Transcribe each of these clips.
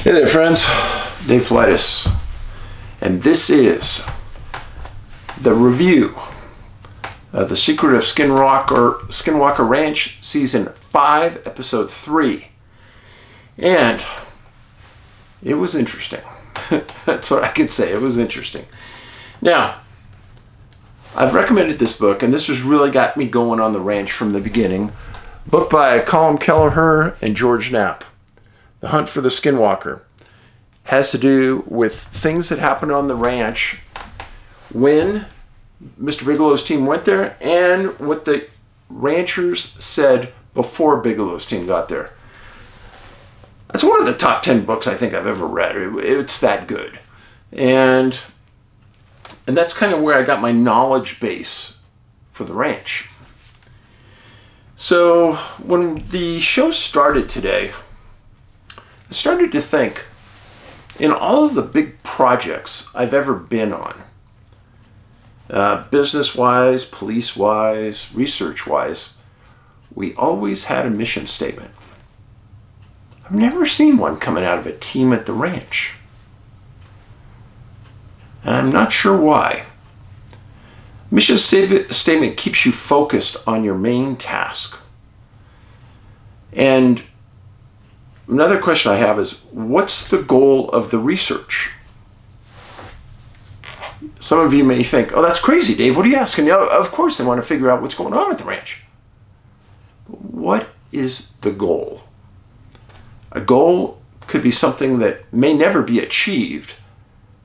Hey there, friends. Dave Paulides, and this is the review of The Secret of Skinwalker Ranch, Season 5, Episode 3. And it was interesting. That's what I could say. It was interesting. Now, I've recommended this book, and this has really got me going on the ranch from the beginning. Book by Colin Kelleher and George Knapp. The Hunt for the Skinwalker has to do with things that happened on the ranch when Mr. Bigelow's team went there and what the ranchers said before Bigelow's team got there. That's one of the top 10 books I think I've ever read. It's that good. And that's kind of where I got my knowledge base for the ranch. So when the show started today, I started to think, in all of the big projects I've ever been on, business-wise, police-wise, research-wise, we always had a mission statement. I've never seen one coming out of a team at the ranch. And I'm not sure why. Mission statement keeps you focused on your main task. And another question I have is, what's the goal of the research? Some of you may think, oh, that's crazy, Dave. What are you asking? Yeah, of course they want to figure out what's going on at the ranch. But what is the goal? A goal could be something that may never be achieved,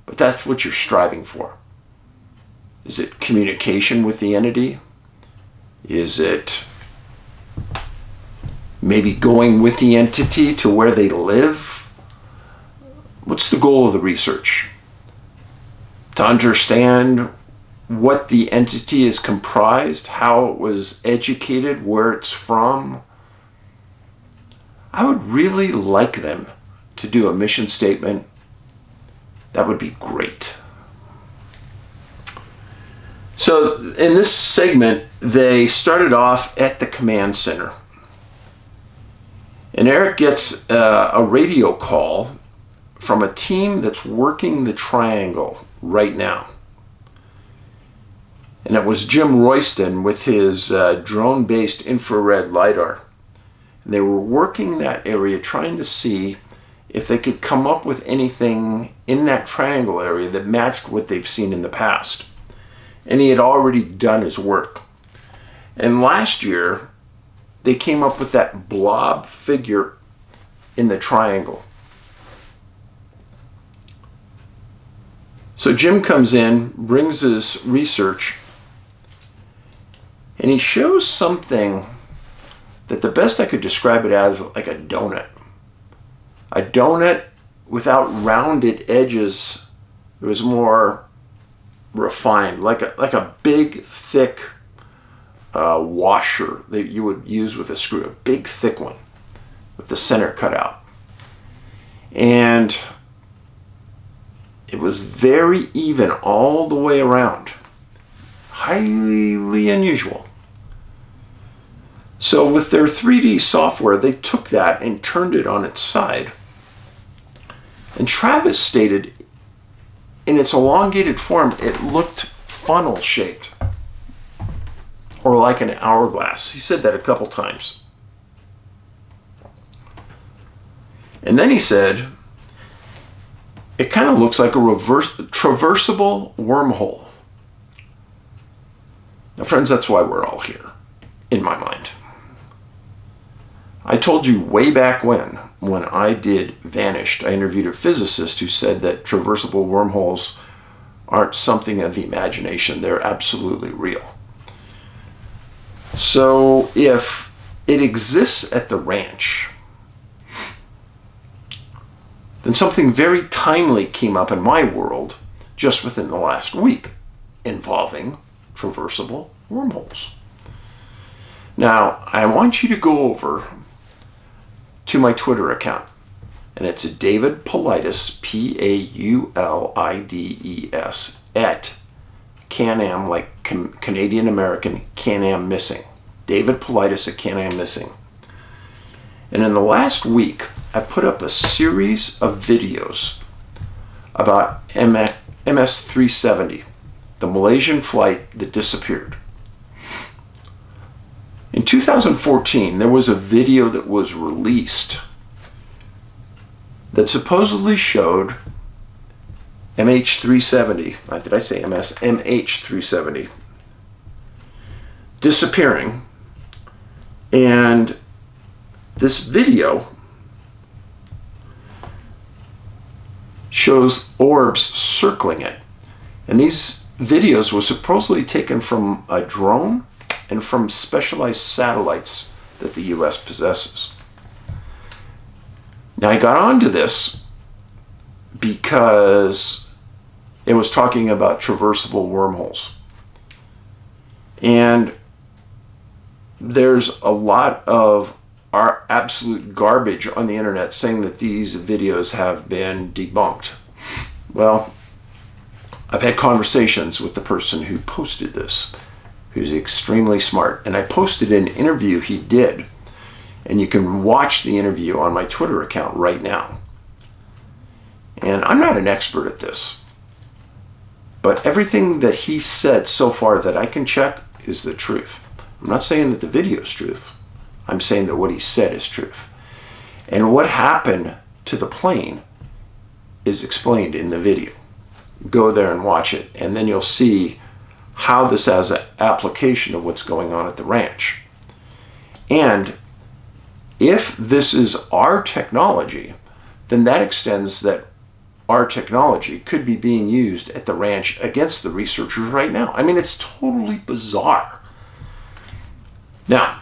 but that's what you're striving for. Is it communication with the entity? Is it maybe going with the entity to where they live? What's the goal of the research? To understand what the entity is comprised, how it was educated, where it's from. I would really like them to do a mission statement. That would be great. So in this segment, they started off at the command center. And Eric gets a radio call from a team that's working the triangle right now. And it was Jim Royston with his drone-based infrared LiDAR. And they were working that area trying to see if they could come up with anything in that triangle area that matched what they've seen in the past. And he had already done his work. And last year, they came up with that blob figure in the triangle. So Jim comes in, brings his research, and he shows something that the best I could describe it as like a donut. A donut without rounded edges. It was more refined, like a big, thick washer that you would use with a screw, a big thick one with the center cut out. And it was very even all the way around. Highly unusual. So with their 3D software, they took that and turned it on its side. And Travis stated, in its elongated form, it looked funnel shaped, or like an hourglass. He said that a couple times. And then he said, it kind of looks like a traversable wormhole. Now, friends, that's why we're all here, in my mind. I told you way back when I did Vanished, I interviewed a physicist who said that traversable wormholes aren't something of the imagination. They're absolutely real. So if it exists at the ranch, then something very timely came up in my world just within the last week involving traversable wormholes. Now, I want you to go over to my Twitter account, and it's David Paulides, Paulides, at Can-Am, like Canadian American, Can-Am Missing. David Paulides at Can-Am Missing. And in the last week, I put up a series of videos about MS-370, the Malaysian flight that disappeared. In 2014, there was a video that was released that supposedly showed MH370, did I say MS? MH370 disappearing, and this video shows orbs circling it. And these videos were supposedly taken from a drone and from specialized satellites that the US possesses. Now I got onto this because it was talking about traversable wormholes. And there's a lot of our absolute garbage on the internet saying that these videos have been debunked. Well, I've had conversations with the person who posted this, who's extremely smart, and I posted an interview he did, and you can watch the interview on my Twitter account right now. And I'm not an expert at this, but everything that he said so far that I can check is the truth. I'm not saying that the video is truth. I'm saying that what he said is truth. And what happened to the plane is explained in the video. Go there and watch it, and then you'll see how this has an application of what's going on at the ranch. And if this is our technology, then that extends that our technology could be being used at the ranch against the researchers right now. I mean, it's totally bizarre. Now,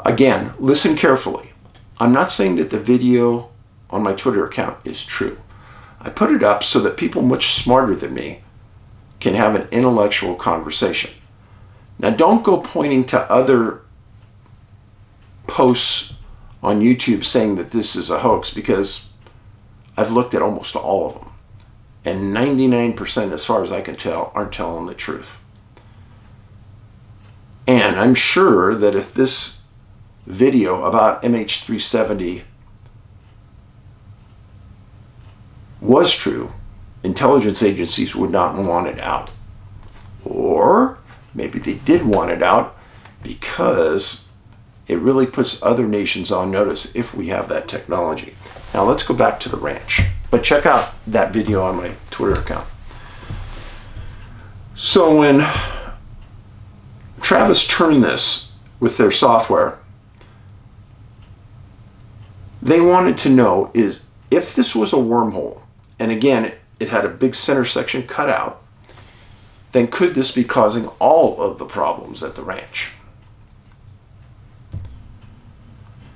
again, listen carefully. I'm not saying that the video on my Twitter account is true. I put it up so that people much smarter than me can have an intellectual conversation. Now, don't go pointing to other posts on YouTube saying that this is a hoax, because I've looked at almost all of them, and 99%, as far as I can tell, aren't telling the truth. And I'm sure that if this video about MH370 was true, intelligence agencies would not want it out. Or maybe they did want it out because it really puts other nations on notice if we have that technology. Now let's go back to the ranch. But check out that video on my Twitter account. So when Travis turned this with their software, they wanted to know is if this was a wormhole, and again, it had a big center section cut out, then could this be causing all of the problems at the ranch?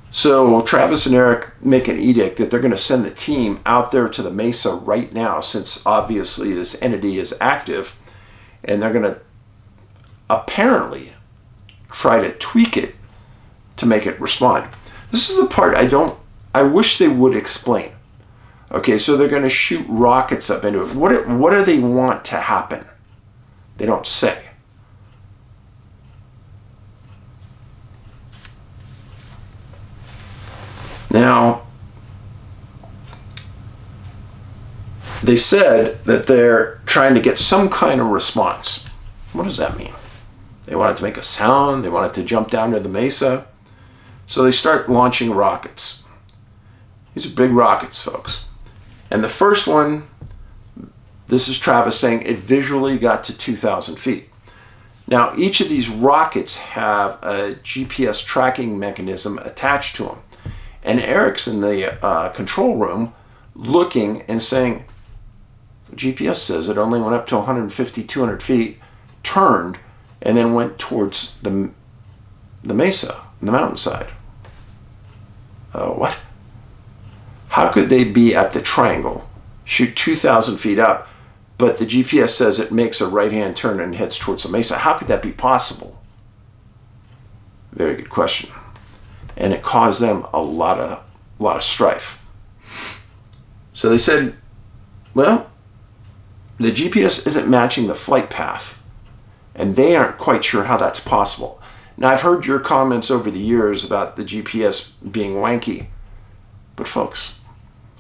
So Travis and Eric make an edict that they're going to send the team out there to the mesa right now, since obviously this entity is active, and they're going to apparently try to tweak it to make it respond. This is the part I wish they would explain. Okay, so they're going to shoot rockets up into it. What do they want to happen? They don't say. Now, they said that they're trying to get some kind of response. What does that mean? They want it to make a sound. They want it to jump down to the mesa. So they start launching rockets. These are big rockets, folks. And the first one, this is Travis saying it visually got to 2,000 feet. Now, each of these rockets have a GPS tracking mechanism attached to them. And Eric's in the control room looking and saying, GPS says it only went up to 150, 200 feet, turned, and then went towards the mesa, the mountainside. What? How could they be at the triangle, shoot 2,000 feet up, but the GPS says it makes a right-hand turn and heads towards the mesa? How could that be possible? Very good question. And it caused them a lot of strife. So they said, well, the GPS isn't matching the flight path, and they aren't quite sure how that's possible. Now, I've heard your comments over the years about the GPS being wanky. But folks,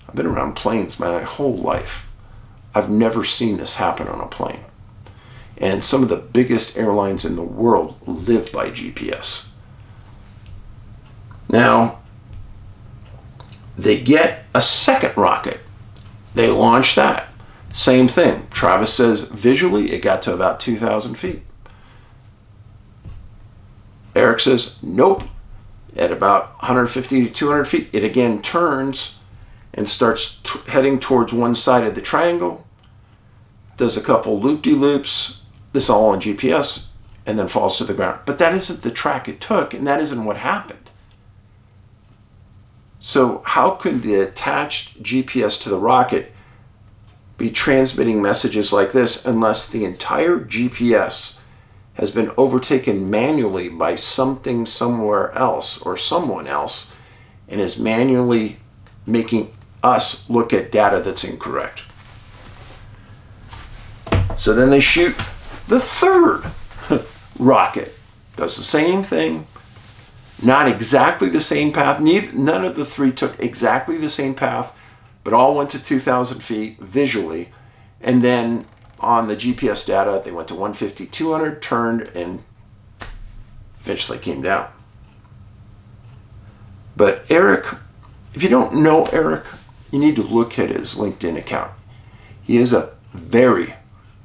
I've been around planes my whole life. I've never seen this happen on a plane. And some of the biggest airlines in the world live by GPS. Now, they get a second rocket. They launch that. Same thing. Travis says visually it got to about 2,000 feet. Eric says nope. At about 150 to 200 feet, it again turns and starts heading towards one side of the triangle, does a couple loop-de-loops, this all on GPS, and then falls to the ground. But that isn't the track it took, and that isn't what happened. So how could the attached GPS to the rocket be transmitting messages like this unless the entire GPS has been overtaken manually by something somewhere else or someone else and is manually making us look at data that's incorrect? So then they shoot the third rocket. Does the same thing. Not exactly the same path. None of the three took exactly the same path, but all went to 2,000 feet visually. And then on the GPS data, they went to 150, 200, turned, and eventually came down. But Eric, if you don't know Eric, you need to look at his LinkedIn account. He is a very,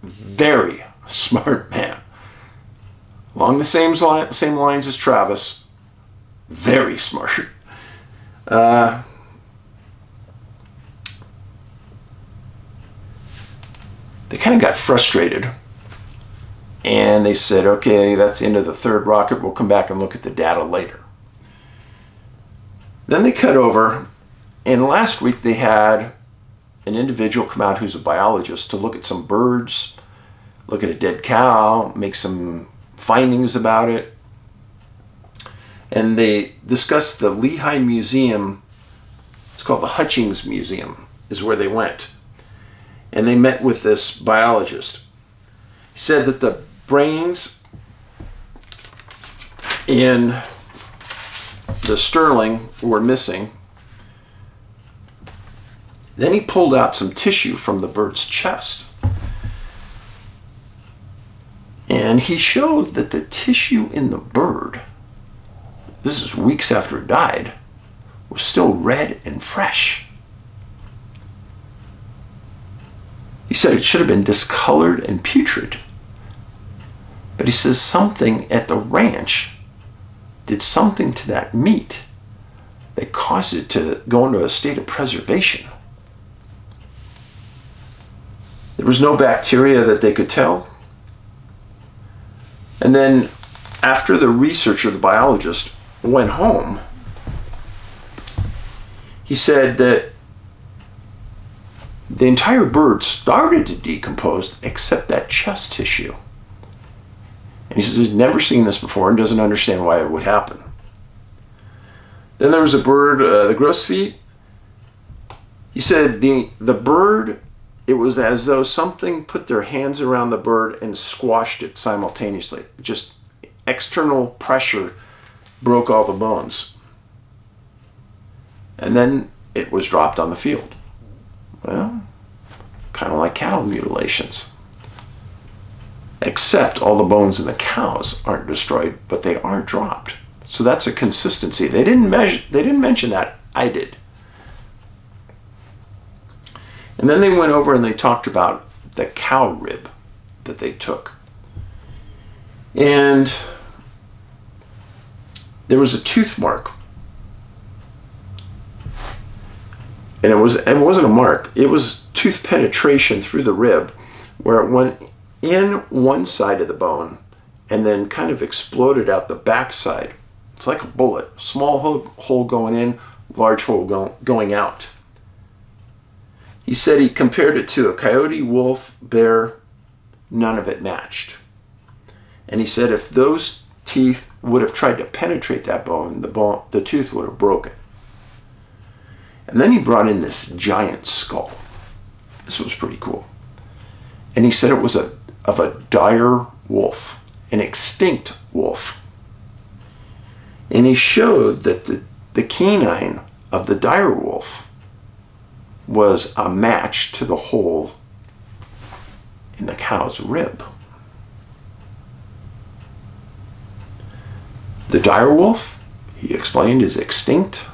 very smart man. Along the same lines as Travis. Very smart. They kind of got frustrated. And they said, okay, that's the end of the third rocket. We'll come back and look at the data later. Then they cut over. And last week they had an individual come out who's a biologist to look at some birds, look at a dead cow, make some findings about it. And they discussed the Lehigh Museum. It's called the Hutchings Museum, is where they went. And they met with this biologist. He said that the brains in the sterling were missing. Then he pulled out some tissue from the bird's chest. And he showed that the tissue in the bird, this is weeks after it died, was still red and fresh. He said it should have been discolored and putrid. But he says something at the ranch did something to that meat that caused it to go into a state of preservation. There was no bacteria that they could tell. And then after the researcher, the biologist, went home, he said that the entire bird started to decompose except that chest tissue. And he says he's never seen this before and doesn't understand why it would happen. Then there was a bird, the grosbeak. He said the bird, it was as though something put their hands around the bird and squashed it simultaneously. Just external pressure broke all the bones. And then it was dropped on the field. Well, kind of like cattle mutilations. Except all the bones in the cows aren't destroyed, but they are dropped. So that's a consistency. They didn't mention that. I did. And then they went over and they talked about the cow rib that they took. And there was a tooth mark. And it wasn't a mark. It was tooth penetration through the rib where it went in one side of the bone and then kind of exploded out the back side. It's like a bullet. Small hole going in, large hole going out. He said he compared it to a coyote, wolf, bear. None of it matched. And he said if those teeth would have tried to penetrate that bone, the tooth would have broken. And then he brought in this giant skull. This was pretty cool. And he said it was of a dire wolf, an extinct wolf. And he showed that the canine of the direwolf was a match to the hole in the cow's rib. The direwolf, he explained, is extinct.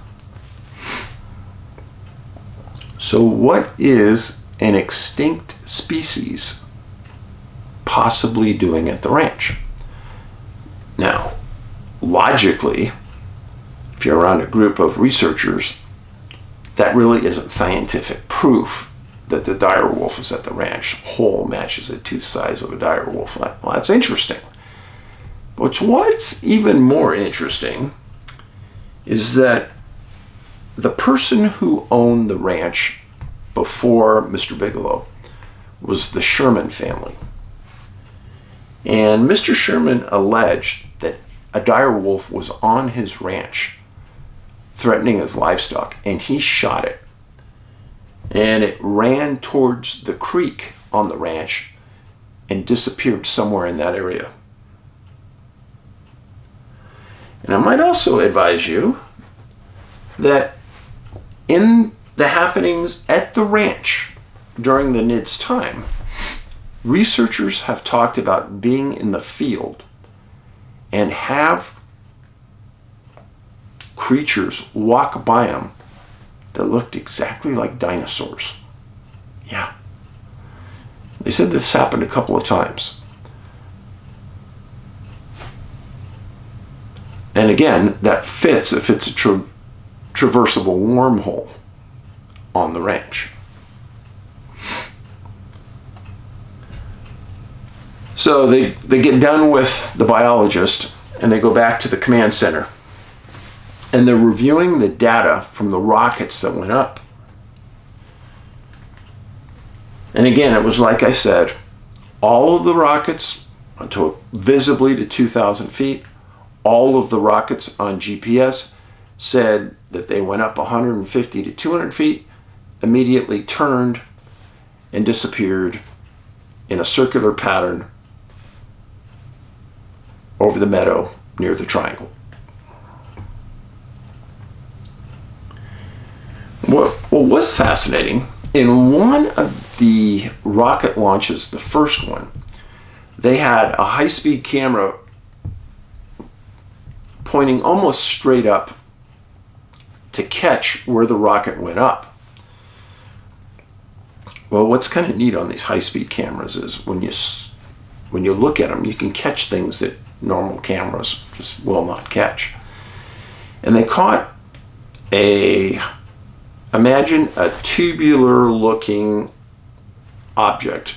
So what is an extinct species possibly doing at the ranch? Now, logically, if you're around a group of researchers, that really isn't scientific proof that the direwolf is at the ranch. Hole matches the two sides of a direwolf. Well, that's interesting. But what's even more interesting is that the person who owned the ranch before Mr. Bigelow was the Sherman family. And Mr. Sherman alleged that a direwolf was on his ranch threatening his livestock, and he shot it. And it ran towards the creek on the ranch and disappeared somewhere in that area. And I might also advise you that in the happenings at the ranch during the NIDS time, researchers have talked about being in the field and have creatures walk by them that looked exactly like dinosaurs. Yeah. They said this happened a couple of times. And again, that fits if it's a traversable wormhole on the ranch. So they get done with the biologist and they go back to the command center. And they're reviewing the data from the rockets that went up. And again, it was like I said, all of the rockets visibly to 2,000 feet, all of the rockets on GPS said that they went up 150 to 200 feet, immediately turned and disappeared in a circular pattern over the meadow near the triangle. What was fascinating, in one of the rocket launches, the first one, they had a high-speed camera pointing almost straight up to catch where the rocket went up. Well, what's kind of neat on these high-speed cameras is when you look at them, you can catch things that normal cameras just will not catch. And they caught imagine a tubular looking object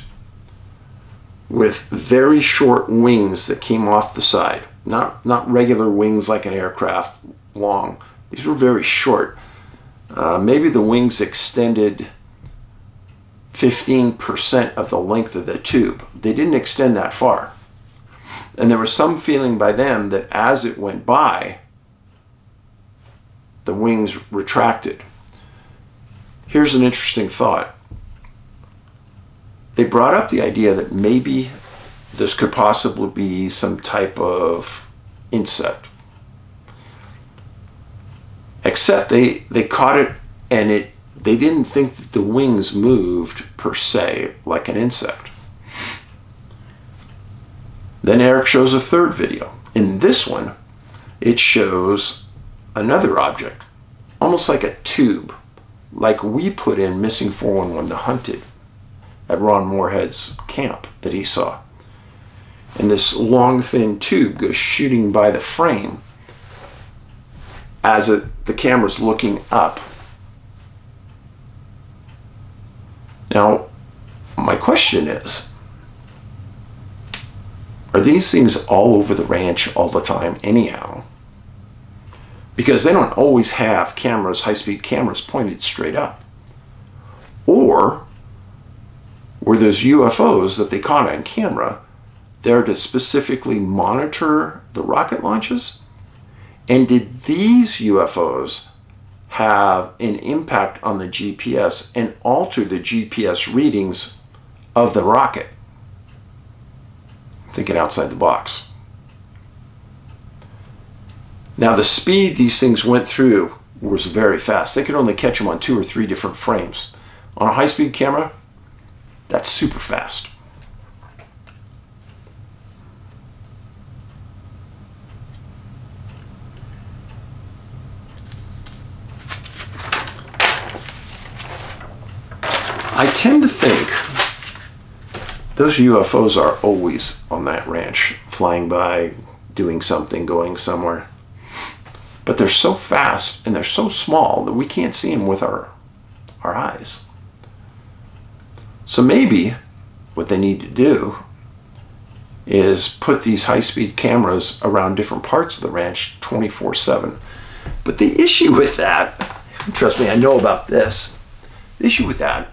with very short wings that came off the side. Not regular wings like an aircraft, long. These were very short. Maybe the wings extended 15% of the length of the tube. They didn't extend that far. And there was some feeling by them that as it went by, the wings retracted. Here's an interesting thought. They brought up the idea that maybe this could possibly be some type of insect. Except they caught it and they didn't think that the wings moved per se like an insect. Then Eric shows a third video. In this one, it shows another object, almost like a tube, like we put in Missing 411 to hunt it at Ron Moorhead's camp that he saw. And this long, thin tube goes shooting by the frame as the camera's looking up. Now, my question is, are these things all over the ranch all the time anyhow? Because they don't always have cameras, high-speed cameras pointed straight up. Or were those UFOs that they caught on camera there to specifically monitor the rocket launches? And did these UFOs have an impact on the GPS and alter the GPS readings of the rocket? Thinking outside the box. Now the speed these things went through was very fast. They could only catch them on 2 or 3 different frames. On a high-speed camera, that's super fast. I tend to think those UFOs are always on that ranch, flying by, doing something, going somewhere. But they're so fast and they're so small that we can't see them with our eyes. So maybe what they need to do is put these high-speed cameras around different parts of the ranch 24/7. But the issue with that, trust me, I know about this, the issue with that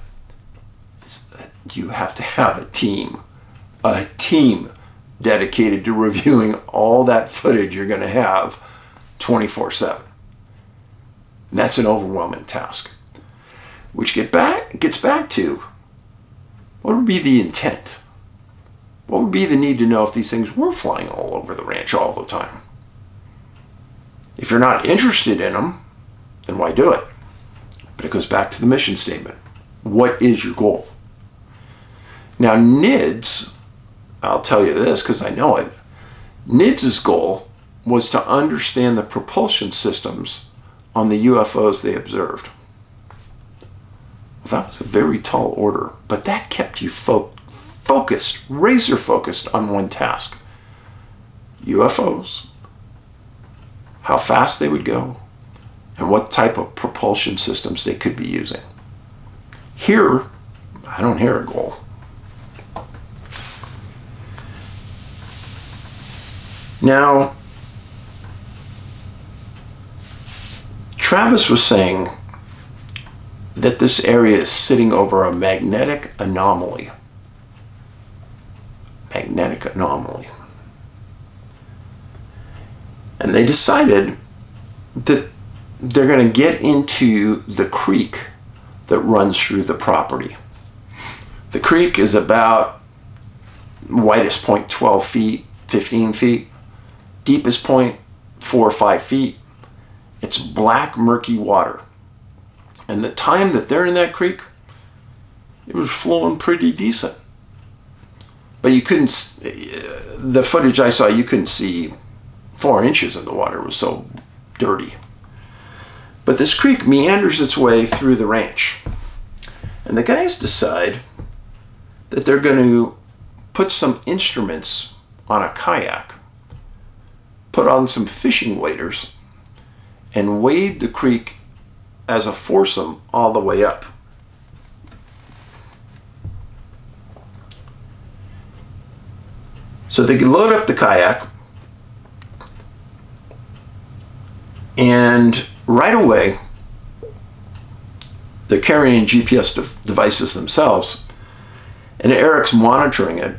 is that you have to have a team dedicated to reviewing all that footage you're going to have 24/7. And that's an overwhelming task. Which gets back to, what would be the intent? What would be the need to know if these things were flying all over the ranch all the time? If you're not interested in them, then why do it? But it goes back to the mission statement. What is your goal? Now NIDS, I'll tell you this because I know it, NIDS' goal was to understand the propulsion systems on the UFOs they observed. Well, that was a very tall order, but that kept you focused, razor focused on one task. UFOs, how fast they would go, and what type of propulsion systems they could be using. Here, I don't hear a goal. Now, Travis was saying that this area is sitting over a magnetic anomaly. Magnetic anomaly. And they decided that they're going to get into the creek that runs through the property. The creek is about, widest point 12 feet, 15 feet, deepest point 4 or 5 feet. It's black, murky water. And the time that they're in that creek, it was flowing pretty decent. But you couldn't, the footage I saw, you couldn't see 4 inches in the water. It was so dirty. But this creek meanders its way through the ranch. And the guys decide that they're going to put some instruments on a kayak, put on some fishing waders, and wade the creek as a foursome all the way up. So they can load up the kayak, and right away they're carrying GPS devices themselves, and Eric's monitoring it,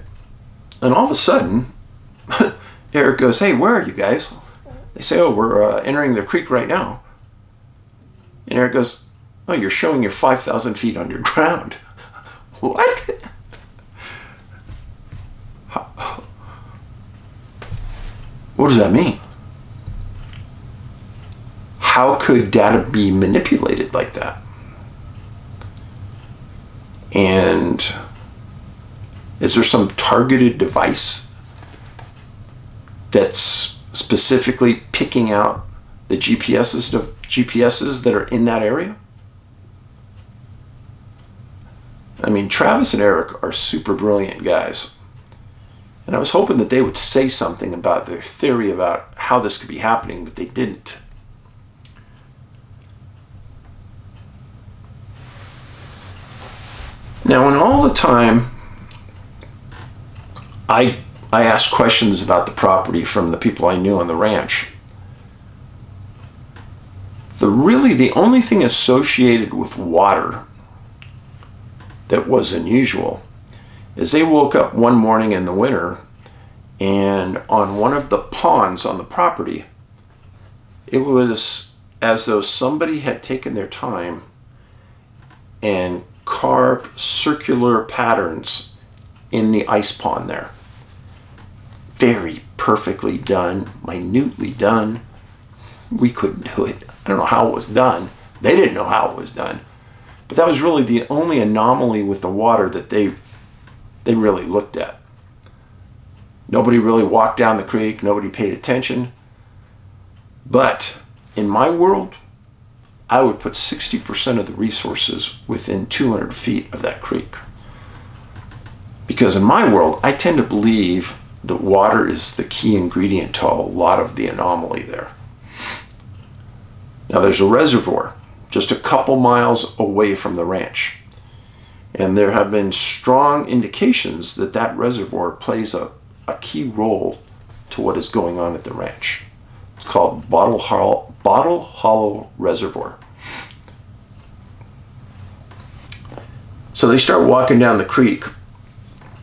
and all of a sudden Eric goes, "Hey, where are you guys?" They say, "Oh, we're entering the creek right now." And Eric goes, "Oh, you're showing you're 5,000 feet underground." What? What does that mean? How could data be manipulated like that? And is there some targeted device that's specifically picking out the GPSs that are in that area? I mean, Travis and Eric are super brilliant guys. And I was hoping that they would say something about their theory about how this could be happening, but they didn't. Now, in all the time I asked questions about the property from the people I knew on the ranch, the only thing associated with water that was unusual is they woke up one morning in the winter, and on one of the ponds on the property, it was as though somebody had taken their time and carved circular patterns in the ice pond there. Very perfectly done, minutely done. We couldn't do it. I don't know how it was done. They didn't know how it was done. But that was really the only anomaly with the water that they really looked at. Nobody really walked down the creek. Nobody paid attention. But in my world, I would put 60% of the resources within 200 feet of that creek. Because in my world, I tend to believe that water is the key ingredient to a lot of the anomaly there. Now there's a reservoir just a couple miles away from the ranch. And there have been strong indications that that reservoir plays a key role to what is going on at the ranch. It's called Bottle Hollow Reservoir. So they start walking down the creek,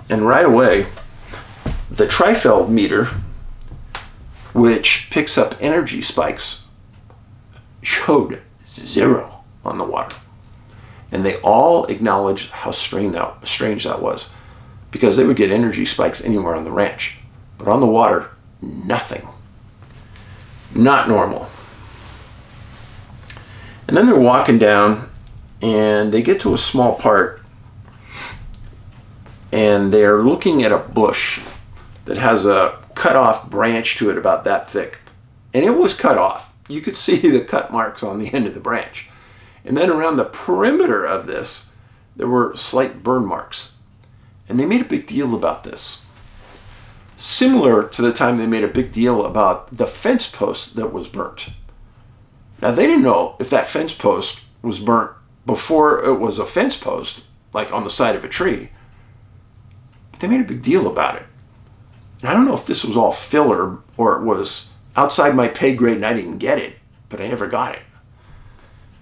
and right away, the Trifeld meter, which picks up energy spikes, showed 0 on the water. And they all acknowledged how strange that was, because they would get energy spikes anywhere on the ranch. But on the water, nothing. Not normal. And then they're walking down, and they get to a small part, and they're looking at a bush that has a cut off branch to it about that thick. And it was cut off. You could see the cut marks on the end of the branch. And then around the perimeter of this, there were slight burn marks. And they made a big deal about this. Similar to the time they made a big deal about the fence post that was burnt. Now, they didn't know if that fence post was burnt before it was a fence post, like on the side of a tree. But they made a big deal about it. And I don't know if this was all filler or it was outside my pay grade and I didn't get it, but I never got it.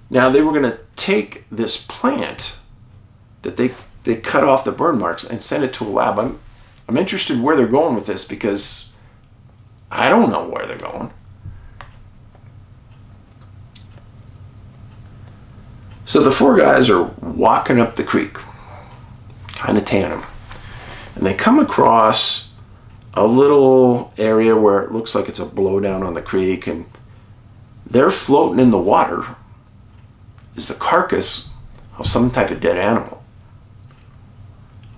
Now, they were going to take this plant that they cut off the burn marks and send it to a lab. I'm interested where they're going with this, because I don't know where they're going. So the 4 guys are walking up the creek, kind of tandem, and they come across a little area where it looks like it's a blowdown on the creek, and they're floating in the water is the carcass of some type of dead animal.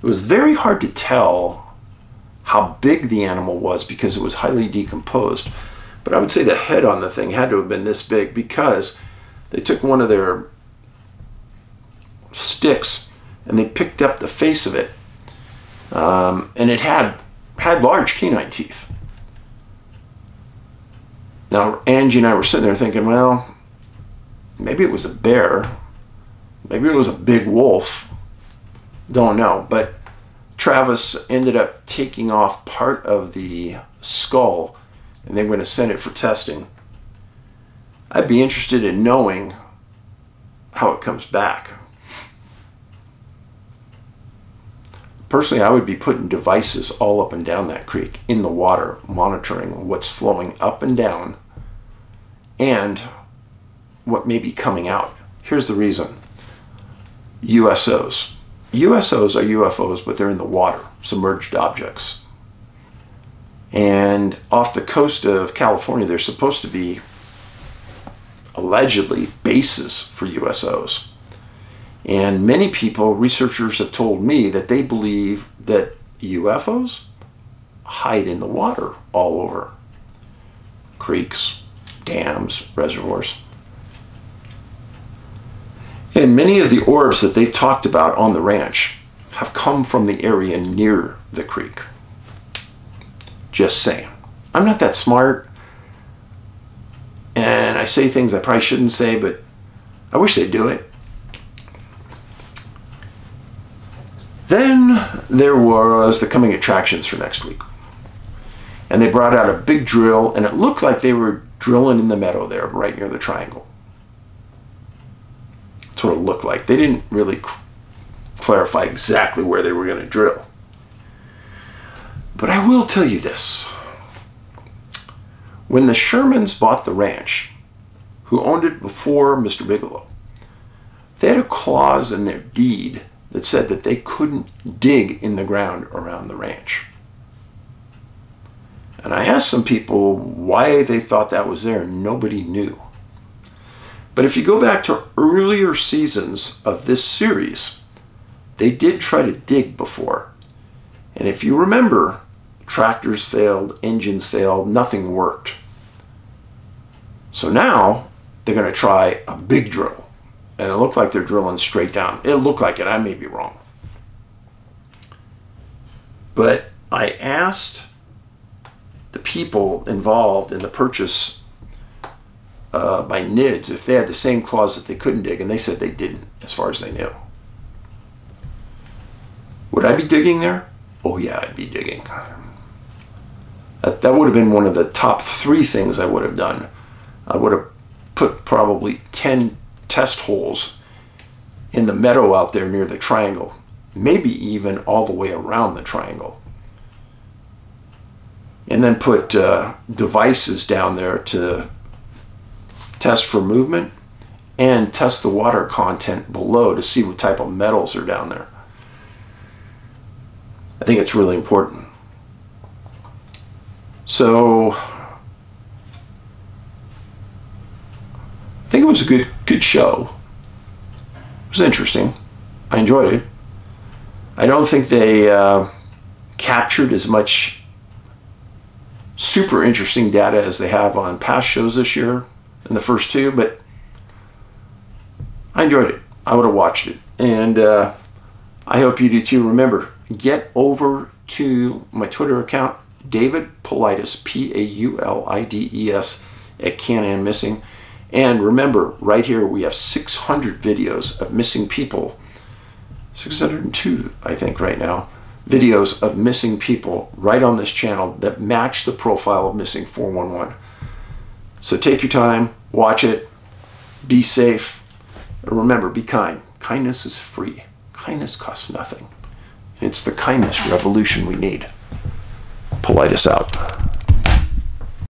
It was very hard to tell how big the animal was because it was highly decomposed, but I would say the head on the thing had to have been this big, because they took one of their sticks and they picked up the face of it, and it had large canine teeth. Now, Angie and I were sitting there thinking, well, maybe it was a bear, maybe it was a big wolf, don't know. But Travis ended up taking off part of the skull, and they were going to send it for testing. I'd be interested in knowing how it comes back. Personally, I would be putting devices all up and down that creek in the water, monitoring what's flowing up and down and what may be coming out. Here's the reason. USOs. USOs are UFOs, but they're in the water, submerged objects. And off the coast of California, there's supposed to be, allegedly, bases for USOs. And many people, researchers have told me that they believe that UFOs hide in the water all over. Creeks, dams, reservoirs. And many of the orbs that they've talked about on the ranch have come from the area near the creek. Just saying. I'm not that smart, and I say things I probably shouldn't say, but I wish they'd do it. Then there was the coming attractions for next week. And they brought out a big drill, and it looked like they were drilling in the meadow there, right near the triangle. That's what it looked like. They didn't really clarify exactly where they were going to drill. But I will tell you this. When the Shermans bought the ranch, who owned it before Mr. Bigelow, they had a clause in their deed that said that they couldn't dig in the ground around the ranch. And I asked some people why they thought that was there, and nobody knew. But if you go back to earlier seasons of this series, they did try to dig before. And if you remember, tractors failed, engines failed, nothing worked. So now they're going to try a big drill. And it looked like they're drilling straight down. It looked like it. I may be wrong. But I asked the people involved in the purchase by NIDS if they had the same clause that they couldn't dig, and they said they didn't, as far as they knew. Would I be digging there? Oh yeah, I'd be digging. That would have been one of the top 3 things I would have done. I would have put probably 10 test holes in the meadow out there near the triangle, maybe even all the way around the triangle, and then put devices down there to test for movement and test the water content below to see what type of metals are down there. I think it's really important. So I think it was a good show. It was interesting. I enjoyed it. I don't think they captured as much super interesting data as they have on past shows this year in the first 2, but I enjoyed it. I would have watched it. And I hope you do too. Remember, get over to my Twitter account, David Paulides, Paulides, at Can-Am Missing. And remember, right here we have 600 videos of missing people. 602, I think, right now. Videos of missing people right on this channel that match the profile of Missing 411. So take your time, watch it, be safe, and remember, be kind. Kindness is free. Kindness costs nothing. It's the kindness revolution we need. Paulides out.